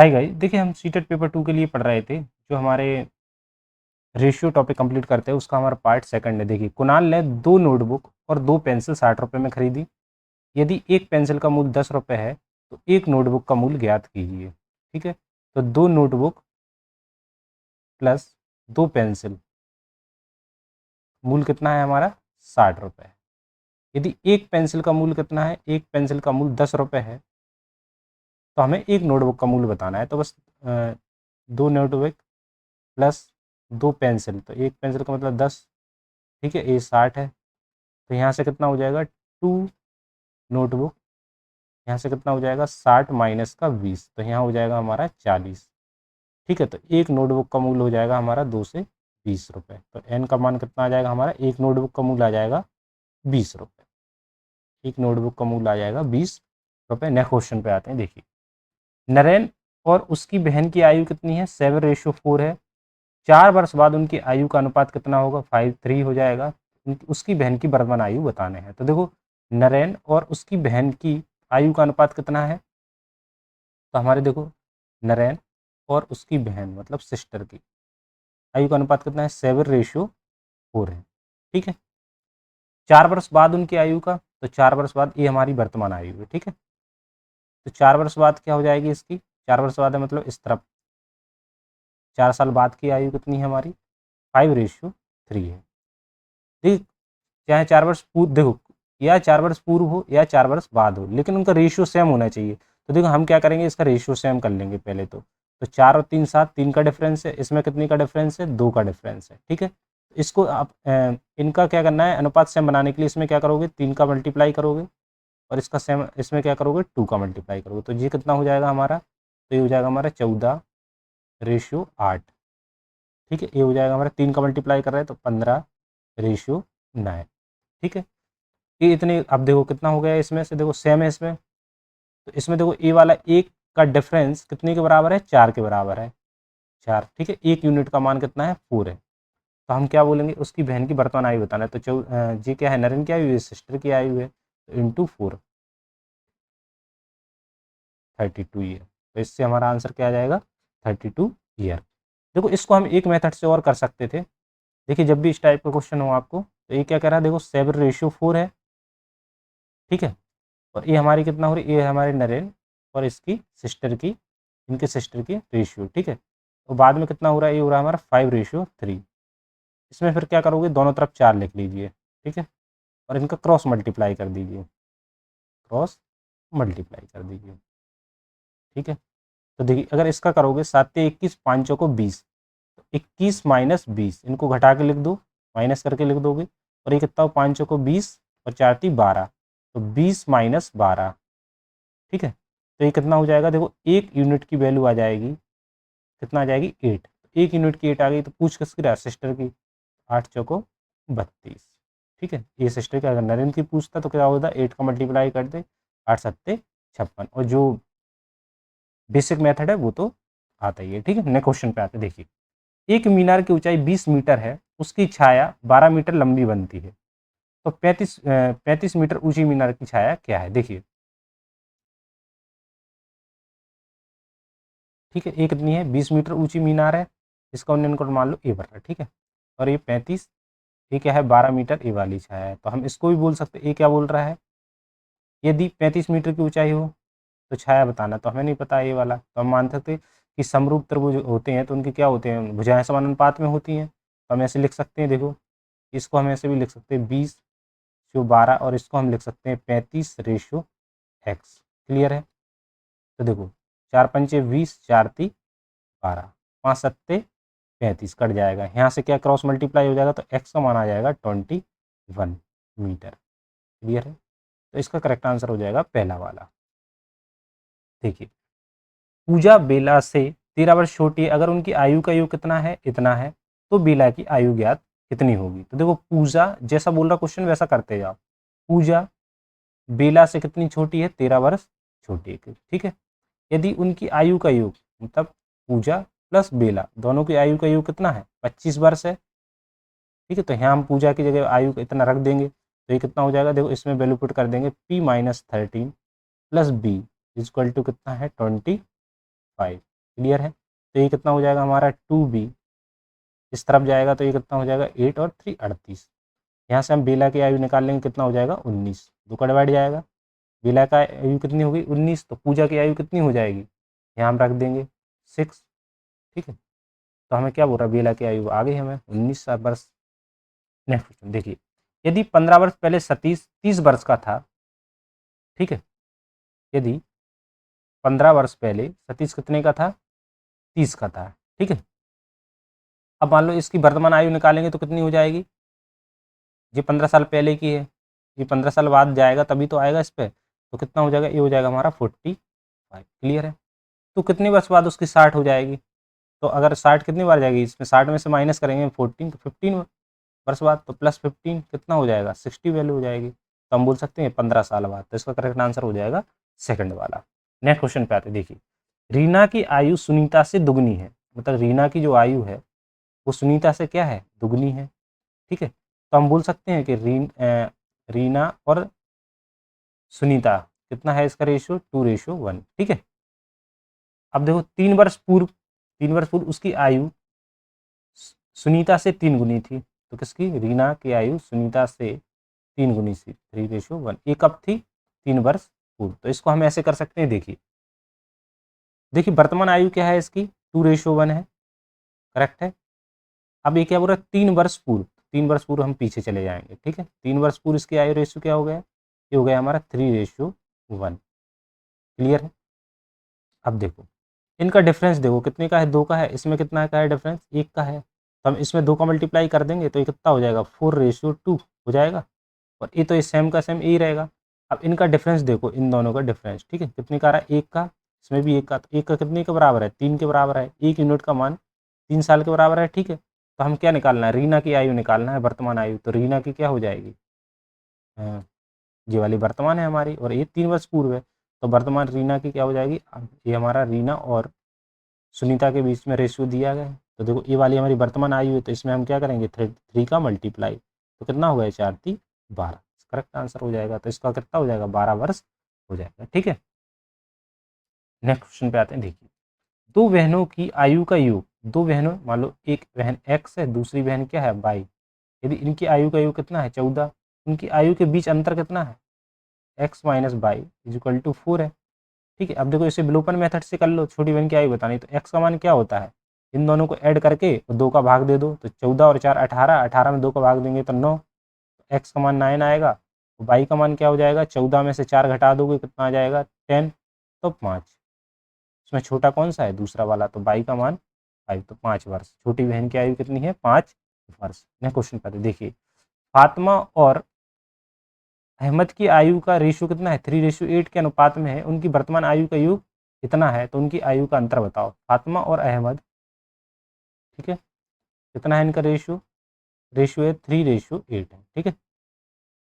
Hi guys, देखिए हम CTET paper 2 के लिए पढ़ रहे थे। जो हमारे रेशियो टॉपिक कंप्लीट करते हैं उसका हमारा पार्ट सेकंड है। देखिए, कुणाल ने 2 नोटबुक और 2 पेंसिल 60 रुपये में खरीदी। यदि एक पेंसिल का मूल्य 10 रुपये है तो एक नोटबुक का मूल्य ज्ञात कीजिए। ठीक है, तो 2 नोटबुक प्लस 2 पेंसिल, मूल्य कितना है हमारा 60 रुपये। यदि एक पेंसिल का मूल्य कितना है, एक पेंसिल का मूल्य 10 रुपये है, तो हमें एक नोटबुक का मूल्य बताना है। तो बस 2 नोटबुक प्लस 2 पेंसिल, तो एक पेंसिल का मतलब 10, ठीक है, ये 60 है। तो यहाँ से कितना हो जाएगा 2 नोटबुक, यहाँ से कितना हो जाएगा 60 माइनस का 20, तो यहाँ हो जाएगा हमारा 40। ठीक है, तो एक नोटबुक का मूल्य हो जाएगा हमारा 2 से 20 रुपये। तो एन का मान कितना आ जाएगा हमारा, एक नोटबुक का मूल्य आ जाएगा 20 रुपये। एक नोटबुक का मूल्य आ जाएगा 20 रुपये। नेक्स्ट क्वेश्चन पे आते हैं। देखिए, नरेन और उसकी बहन की आयु कितनी है, 7:4 है। 4 वर्ष बाद उनकी आयु का अनुपात कितना होगा, 5:3 हो जाएगा। उसकी बहन की वर्तमान आयु बताने हैं। तो देखो, नरेन और उसकी बहन की आयु का अनुपात कितना है, तो हमारे देखो नरेन और उसकी बहन मतलब सिस्टर की आयु का अनुपात कितना है, 7:4 है। ठीक है, 4 वर्ष बाद उनकी आयु का, तो 4 वर्ष बाद ये हमारी वर्तमान आयु है। ठीक है, तो 4 वर्ष बाद क्या हो जाएगी इसकी, 4 वर्ष बाद है मतलब इस तरफ 4 साल बाद की आयु कितनी है हमारी, 5:3 है। ठीक, चाहे 4 वर्ष पूर्व, देखो या 4 वर्ष पूर्व हो या 4 वर्ष बाद हो, लेकिन उनका रेशियो सेम होना चाहिए। तो देखो हम क्या करेंगे, इसका रेशियो सेम कर लेंगे पहले तो 4 और 3 7, 3 का डिफरेंस है, इसमें कितनी का डिफरेंस है, 2 का डिफरेंस है। ठीक है, इसको आप इनका क्या करना है, अनुपात सेम बनाने के लिए इसमें क्या करोगे, 3 का मल्टीप्लाई करोगे और इसका सेम इसमें क्या करोगे, 2 का मल्टीप्लाई करोगे। तो ये कितना हो जाएगा हमारा, तो ये हो जाएगा हमारा 14:8। ठीक है, ये हो जाएगा हमारा 3 का मल्टीप्लाई कर रहे हैं तो 15:9। ठीक है, ये इतने, अब देखो कितना हो गया इसमें से, देखो सेम है इसमें, तो इसमें देखो ए वाला एक का डिफरेंस कितने के बराबर है, 4 के बराबर है, 4। ठीक है, एक यूनिट का मान कितना है, 4 है। तो हम क्या बोलेंगे, उसकी बहन की वर्तमान आयु बताना है। तो जी क्या है, नरेन की आयु है, सिस्टर की आयु है, तो इंटू 4, 32 ईयर। तो इससे हमारा आंसर क्या आ जाएगा, 32 ईयर। देखो, इसको हम एक मेथड से और कर सकते थे। देखिए, जब भी इस टाइप का क्वेश्चन हो आपको, तो ये क्या कह रहा है, देखो 7:4 है। ठीक है, और ये हमारी कितना हो रही है, ये हमारे नरेन और इसकी सिस्टर की, इनके सिस्टर की रेशियो। ठीक है, तो बाद में कितना हो रहा है, ये हो रहा है हमारा 5:3। इसमें फिर क्या करोगे, दोनों तरफ 4 लिख लीजिए। ठीक है, और इनका क्रॉस मल्टीप्लाई कर दीजिए, क्रॉस मल्टीप्लाई कर दीजिए। ठीक है, तो देखिए अगर इसका करोगे 7 21, 5 चौको 20, तो 21 माइनस 20, इनको घटा के लिख दो, माइनस करके लिख दोगे, और ये कितना हो, 5 चौको 20 और 4 × 3 = 12, तो 20 माइनस 12। ठीक है, तो ये कितना हो जाएगा, देखो एक यूनिट की वैल्यू आ जाएगी, कितना आ जाएगी 8। एक यूनिट की 8 आ गई, तो पूछ किसकी रहा, सिस्टर की, 8 चौको 32। ठीक है, ये सिस्टर की, अगर नरेंद्र की पूछता तो क्या होता, 8 का मल्टीप्लाई कर दे, 8 सत्ते 56, और जो बेसिक मेथड है वो तो आता ही है। ठीक है, नेक्स्ट क्वेश्चन पे आते हैं। देखिए, एक मीनार की ऊंचाई 20 मीटर है, उसकी छाया 12 मीटर लंबी बनती है, तो 35 मीटर ऊंची मीनार की छाया क्या है। देखिए, ठीक है, एक कितनी है, 20 मीटर ऊंची मीनार है, इसका उन्नयन कोण मान लो ए बन रहा है। ठीक है, और ये 35, ये क्या है 12 मीटर ए वाली छाया है, तो हम इसको भी बोल सकते हैं, ये क्या बोल रहा है, यदि 35 मीटर की ऊंचाई हो तो छाया बताना, तो हमें नहीं पता ये वाला, तो हम मान सकते हैं कि समरूप त्रिभुज होते हैं तो उनके क्या होते हैं, भुजाएं समान अनुपात में होती हैं, तो हम ऐसे लिख सकते हैं। देखो, इसको हम ऐसे भी लिख सकते हैं 20:12, और इसको हम लिख सकते हैं 35:x। क्लियर है, तो देखो 4 पंचे 20, 4 × 3 = 12, 5 सत्ते 35, कट जाएगा, यहाँ से क्या क्रॉस मल्टीप्लाई हो जाएगा, तो x का मान आ जाएगा 21 मीटर। क्लियर है, तो इसका करेक्ट आंसर हो जाएगा पहला वाला। देखिए, पूजा बेला से 13 वर्ष छोटी है, अगर उनकी आयु का योग कितना है, इतना है, तो बेला की आयु ज्ञात कितनी होगी। तो देखो, पूजा जैसा बोल रहा क्वेश्चन वैसा करते जाओ। पूजा बेला से कितनी छोटी है, 13 वर्ष छोटी है। ठीक है, यदि उनकी आयु का योग, मतलब पूजा प्लस बेला दोनों की आयु का योग कितना है, 25 वर्ष है। ठीक है, तो यहाँ हम पूजा की जगह आयु का इतना रख देंगे, तो ये कितना हो जाएगा, देखो इसमें वैल्यू पुट कर देंगे, p - 13 + b = कितना है, 25। क्लियर है। तो ये कितना हो जाएगा हमारा 2b, इस तरफ जाएगा तो ये कितना हो जाएगा 8 और 3 38। यहाँ से हम बेला की आयु निकाल लेंगे, कितना हो जाएगा 19, 2 का डिवाइड जाएगा। बेला का आयु कितनी होगी 19, तो पूजा की आयु कितनी हो जाएगी, यहाँ हम रख देंगे 6। ठीक है, तो हमें क्या बोल रहा है, बेला की आयु आ गई हमें 19 वर्ष। नेक्स्ट क्वेश्चन देखिए, यदि 15 वर्ष पहले सतीश 30 वर्ष का था, ठीक है, यदि 15 वर्ष पहले सतीश कितने का था, 30 का था, ठीक है। अब मान लो इसकी वर्तमान आयु निकालेंगे तो कितनी हो जाएगी, ये 15 साल पहले की है, ये 15 साल बाद जाएगा तभी तो आएगा इस पर, तो कितना हो जाएगा, ये हो जाएगा हमारा 45। क्लियर है। तो कितने वर्ष बाद उसकी 60 हो जाएगी, तो अगर 60 कितनी बार जाएगी, इसमें 60 में से माइनस करेंगे 14, तो 15 वर्ष बाद, तो प्लस 15 कितना हो जाएगा 60 वैल्यू हो जाएगी, तो हम बोल सकते हैं 15 साल बाद। तो इसका करेक्ट आंसर हो जाएगा सेकंड वाला। नेक्स्ट क्वेश्चन पे आते, देखिए रीना की आयु सुनीता से दुगनी है, मतलब रीना की जो आयु है वो सुनीता से क्या है, दुगनी है। ठीक है, तो हम बोल सकते हैं कि रीना और सुनीता कितना है इसका रेशियो, 2:1। ठीक है, अब देखो 3 वर्ष पूर्व उसकी आयु सुनीता से 3 गुनी थी, तो किसकी, रीना की आयु सुनीता से 3 गुनी थी, 3:1। ये कब थी, 3 वर्ष पूर्व। तो इसको हम ऐसे कर सकते हैं, देखिए देखिए वर्तमान आयु क्या है इसकी, 2:1 है, करेक्ट है। अब ये क्या बोल रहा है, 3 वर्ष पूर्व, 3 वर्ष पूर्व हम पीछे चले जाएंगे। ठीक है, 3 वर्ष पूर्व इसकी आयु रेशियो क्या हो गया, ये हो गया हमारा 3:1। क्लियर है। अब देखो इनका डिफरेंस देखो कितने का है, 2 का है, इसमें कितना का है डिफरेंस, 1 का है। तो हम इसमें 2 का मल्टीप्लाई कर देंगे तो ये कितना हो जाएगा, 4:2 हो जाएगा। और ये तो ये सेम का सेम यही रहेगा। अब इनका डिफरेंस देखो, इन दोनों का डिफरेंस, ठीक है, कितने का आ रहा है, 1 का, इसमें भी 1 का, तो 1 का कितने के बराबर है, 3 के बराबर है। 1 यूनिट का मान 3 साल के बराबर है। ठीक है, तो हम क्या निकालना है, रीना की आयु निकालना है, वर्तमान आयु। तो रीना की क्या हो जाएगी, हाँ, ये वाली वर्तमान है हमारी, और ये 3 वर्ष पूर्व है, तो वर्तमान रीना की क्या हो जाएगी, ये हमारा रीना और सुनीता के बीच में रेशियो दिया गया है। तो देखो ये वाली हमारी वर्तमान आयु है, तो इसमें हम क्या करेंगे, 3 का मल्टीप्लाई, तो कितना हो गया, 4×3=12, करेक्ट आंसर हो जाएगा। तो इसका कितना हो जाएगा, 12 वर्ष हो जाएगा। ठीक है, नेक्स्ट क्वेश्चन पे आते हैं, देखिए दो बहनों की आयु का योग, दो बहनों, मान लो एक बहन x है, दूसरी बहन क्या है, y। यदि इनकी आयु का योग कितना है, 14, उनकी आयु के बीच अंतर कितना है, x - y = 4 है। ठीक है, अब देखो इसे विलोपन मेथड से कर लो, छोटी बहन की आयु बतानी, तो x का मान क्या होता है, इन दोनों को ऐड करके 2 का भाग दे दो, तो 14 और 4 18, 18 में 2 का भाग देंगे तो 9, x का मान 9 आएगा। y का मान क्या हो जाएगा, 14 में से 4 घटा दोगे कितना आ जाएगा, 10, तो 5। इसमें छोटा कौन सा है, दूसरा वाला, तो y का मान 5, तो 5 वर्ष। छोटी बहन की आयु कितनी है, 5 वर्ष। नेक्स्ट क्वेश्चन पर देखिए, फातिमा और अहमद की आयु का रेशियो कितना है, 3:8 के अनुपात में है, उनकी वर्तमान आयु का योग कितना है, तो उनकी आयु का अंतर बताओ, फातिमा और अहमद। ठीक है, कितना है इनका रेशियो, रेशियो है 3:8 है। ठीक है,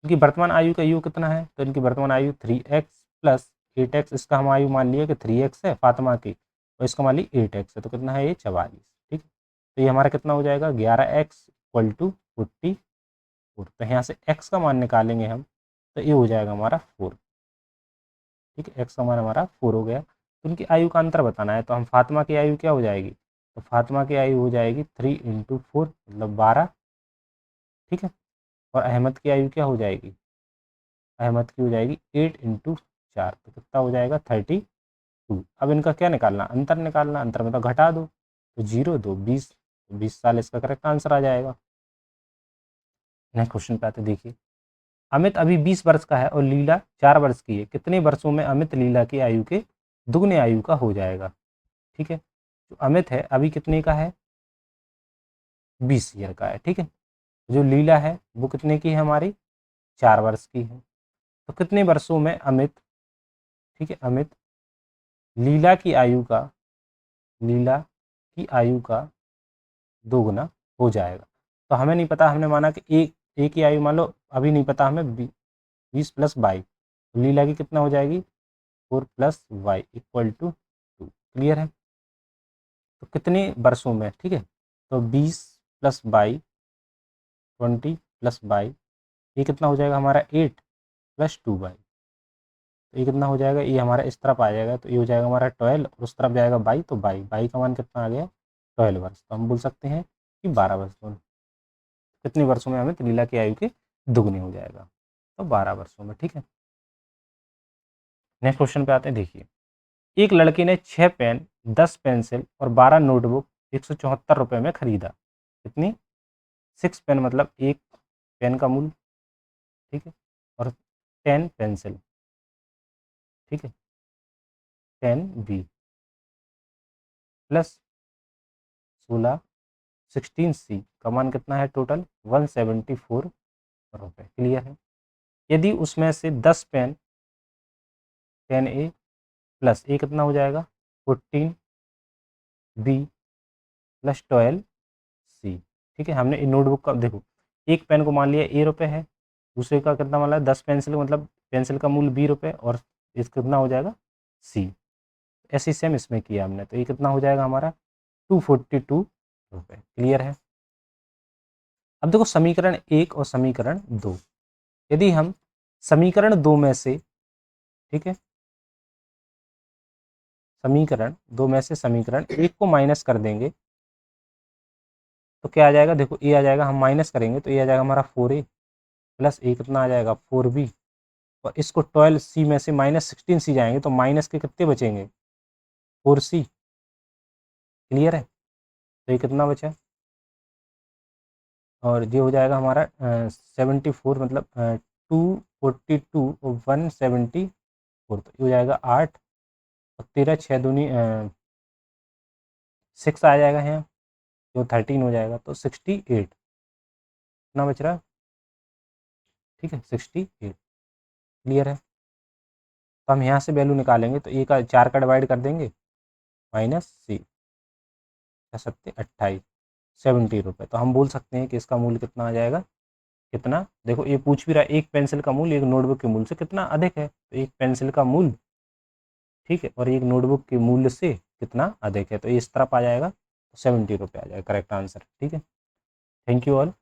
इनकी वर्तमान आयु का योग कितना है, तो इनकी वर्तमान आयु 3x + 8x, इसका हम आयु मान लिया कि 3x है फातिमा की, और इसका मान ली 8x है, तो कितना है ये 44। ठीक है, तो ये हमारा कितना हो जाएगा, 11x = 44। तो यहाँ से x का मान निकालेंगे हम, तो ये हो जाएगा हमारा 4। ठीक है, x का मान हमारा 4 हो गया। तो उनकी आयु का अंतर बताना है, तो हम फातिमा की आयु क्या हो जाएगी, तो फातिमा की आयु हो जाएगी 3 × 4 मतलब 12। ठीक है, और अहमद की आयु क्या हो जाएगी, अहमद की हो जाएगी 8 × 4, तो कितना हो जाएगा 32। अब इनका क्या निकालना, अंतर निकालना, अंतर में तो घटा दो, तो 0 2 20, 20 साल इसका करेक्ट आंसर आ जाएगा। नेक्स्ट क्वेश्चन पे आते, देखिए अमित अभी 20 वर्ष का है और लीला 4 वर्ष की है, कितने वर्षों में अमित लीला की आयु के दुगने आयु का हो जाएगा। ठीक है, जो अमित है अभी कितने का है, 20 ईयर का है। ठीक है, जो लीला है वो कितने की है, हमारी 4 वर्ष की है। तो कितने वर्षों में अमित, ठीक है, अमित लीला की आयु का, लीला की आयु का दोगुना हो जाएगा। तो हमें नहीं पता, हमने माना कि एक ही आयु मान लो, अभी नहीं पता हमें, 20 + 22, लीला की कितना हो जाएगी, 4 + y = 2। क्लियर है, तो कितने वर्षों में, ठीक है, तो 20 + 22, 20 + 22, ये कितना हो जाएगा हमारा 8 + 2y। तो ये कितना हो जाएगा, ये हमारा इस तरफ आ जाएगा, तो ये हो जाएगा हमारा 12 और उस तरफ जाएगा 22, तो 22 का मान कितना आ गया 12 वर्ष। तो हम बोल सकते हैं कि 12 वर्षों में कितने वर्षों में हमें लीला की आयु के दुगने हो जाएगा, तो 12 वर्षों में। ठीक है, नेक्स्ट क्वेश्चन पे आते हैं। देखिए, एक लड़के ने 6 पेन, 10 पेंसिल और 12 नोटबुक 174 रुपये में खरीदा। कितनी? 6 पेन मतलब एक पेन का मूल्य, ठीक है, और 10 पेंसिल, ठीक है, 10 बी प्लस 16 16 सी का मान कितना है टोटल 174 रुपये। क्लियर है। यदि उसमें से 10 पेन 10 ए प्लस ए कितना हो जाएगा 14 बी प्लस 12 सी। ठीक है, हमने नोटबुक का देखो, एक पेन को मान लिया ए रुपये है, दूसरे का कितना मान लिया 10 पेंसिल मतलब पेंसिल का मूल्य बी रुपये और इस कितना हो जाएगा सी। ऐसे सेम इसमें किया हमने, तो ये कितना हो जाएगा हमारा 242 रुपये। क्लियर है। अब देखो समीकरण 1 और समीकरण 2, यदि हम समीकरण 2 में से, ठीक है, समीकरण 2 में से समीकरण 1 को माइनस कर देंगे तो क्या आ जाएगा, देखो ए आ जाएगा, हम माइनस करेंगे तो ए आ जाएगा हमारा 4a प्लस ए कितना आ जाएगा 4b, और इसको 12c में से माइनस 16c जाएंगे तो माइनस के कितने बचेंगे 4c। क्लियर है। तो ये कितना बचा, और ये हो जाएगा हमारा 74 मतलब 242 और 174, तो ये हो जाएगा 8 और 13 6 दूनी 6 आ जाएगा यहाँ, जो 13 हो जाएगा, तो 68 कितना बच रहा है, ठीक है 68। क्लियर है। तो हम यहाँ से वैल्यू निकालेंगे तो ए का 4 का डिवाइड कर देंगे माइनस सी 28 70 रुपये। तो हम बोल सकते हैं कि इसका मूल्य कितना आ जाएगा, कितना, देखो ये पूछ भी रहा है एक पेंसिल का मूल्य एक नोटबुक के मूल्य से कितना अधिक है, तो एक पेंसिल का मूल्य, ठीक है, और एक नोटबुक के मूल्य से कितना अधिक है, तो ये इस तरफ आ जाएगा, 70 रुपये आ जाएगा करेक्ट आंसर। ठीक है, थैंक यू ऑल।